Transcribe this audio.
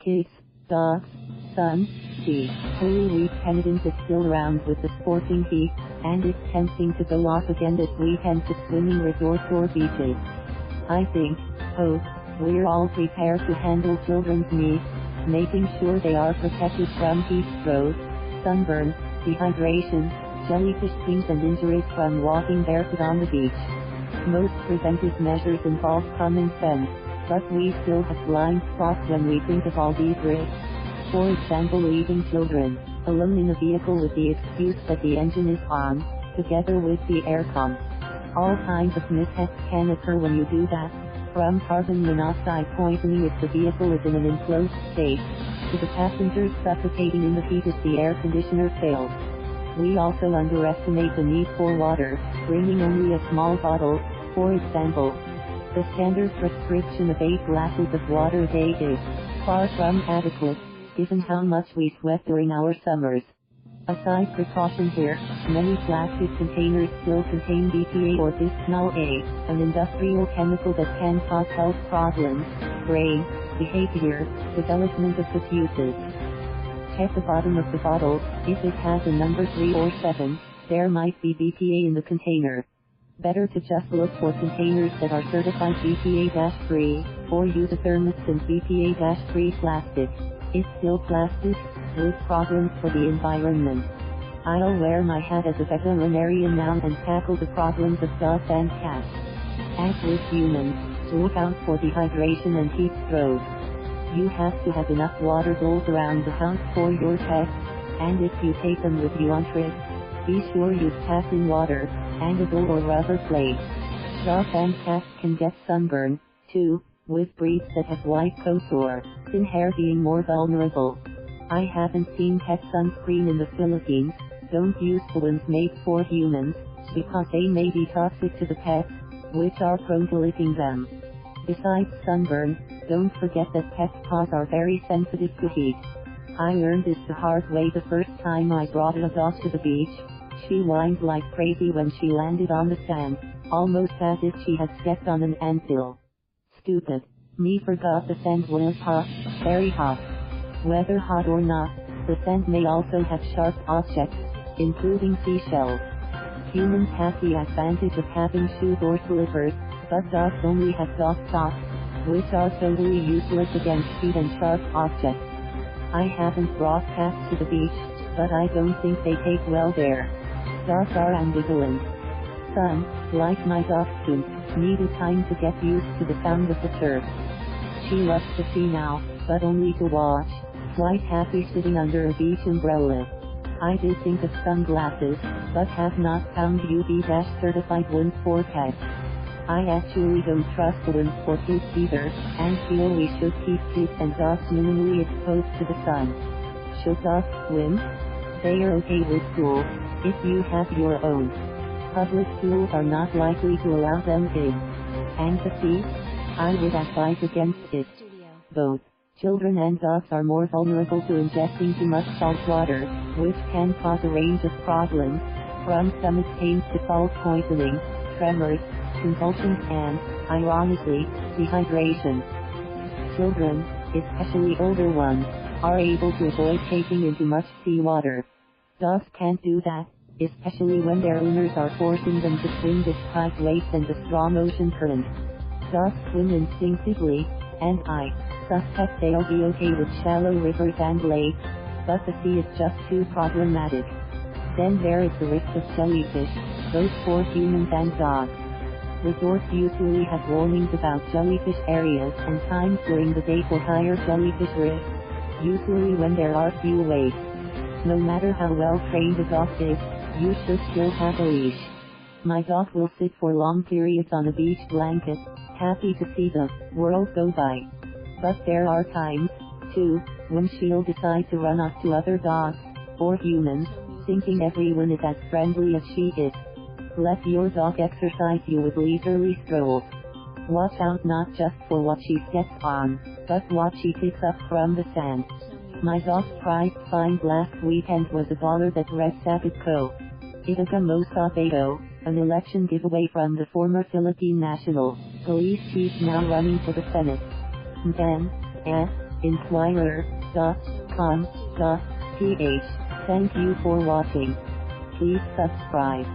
Kids, dogs, sun, sea. Holy week penitence is still around with the scorching heat, and it's tempting to go off again this weekend to swimming resorts or beaches. I think, hope, we're all prepared to handle children's needs, making sure they are protected from heat stroke, sunburn, dehydration, jellyfish stings and injuries from walking barefoot on the beach. Most preventive measures involve common sense, but we still have blind spots when we think of all these risks. For example, leaving children alone in a vehicle with the excuse that the engine is on, together with the aircon. All kinds of mishaps can occur when you do that, from carbon monoxide poisoning if the vehicle is in an enclosed state, to the passengers suffocating in the heat if the air conditioner fails. We also underestimate the need for water, bringing only a small bottle. For example, the standard prescription of 8 glasses of water a day is far from adequate, given how much we sweat during our summers. A side precaution here, many plastic containers still contain BPA or bisphenol A, an industrial chemical that can cause health problems, brain, behavior, development of fetuses. Check the bottom of the bottle. If it has a number 3 or 7, there might be BPA in the container. Better to just look for containers that are certified BPA-free, or use a thermos since BPA-free plastic is still plastic, with problems for the environment. I'll wear my hat as a veterinarian now and tackle the problems of dogs and cats. As with humans, look out for dehydration and heat stroke. You have to have enough water bowls around the house for your pets, and if you take them with you on trips, be sure you pack in water, and a bowl or rubber plate. Dogs and cats can get sunburn, too, with breeds that have white coats or thin hair being more vulnerable. I haven't seen pet sunscreen in the Philippines. Don't use the ones made for humans, because they may be toxic to the pets, which are prone to licking them. Besides sunburn, don't forget that pets' paws are very sensitive to heat. I learned this the hard way the first time I brought a dog to the beach. She whined like crazy when she landed on the sand, almost as if she had stepped on an anthill. Stupid me forgot the sand was hot, very hot. Whether hot or not, the sand may also have sharp objects, including seashells. Humans have the advantage of having shoes or slippers, but dogs only have dog socks, which are totally useless against heat and sharp objects. I haven't brought cats to the beach, but I don't think they take well there. Dogs are ambivalent. Some, like my dachshund, needed time to get used to the sound of the surf. She loves the sea now, but only to watch, quite happy sitting under a beach umbrella. I did think of sunglasses, but have not found UV-certified ones for pets. I actually don't trust the ones for kids either, and feel we should keep kids and dogs minimally exposed to the sun. Should dogs swim? They are okay with pools, if you have your own. Public pools are not likely to allow them in. And the sea? I would advise against it. Both children and dogs are more vulnerable to ingesting too much saltwater, which can cause a range of problems, from stomach pains to salt poisoning, tremors, convulsions and, ironically, dehydration. Children, especially older ones, are able to avoid taking in too much seawater. Dogs can't do that, especially when their owners are forcing them to swim despite waves and the strong ocean current. Dogs swim instinctively, and I suspect they'll be okay with shallow rivers and lakes, but the sea is just too problematic. Then there is the risk of jellyfish, both for humans and dogs. Resorts usually have warnings about jellyfish areas and times during the day for higher jellyfish risk, usually when there are few waves. No matter how well trained a dog is, you should still have a leash. My dog will sit for long periods on a beach blanket, happy to see the world go by. But there are times, too, when she'll decide to run off to other dogs, or humans, thinking everyone is as friendly as she is. Let your dog exercise you with leisurely strolls. Watch out not just for what she steps on, but what she picks up from the sand. My dog's prized find last weekend was a dollar that read Sabit Co. Itagamosabedo, an election giveaway from the former Philippine National Police chief now running for the Senate. Then, inquirer.com.ph. Thank you for watching. Please subscribe.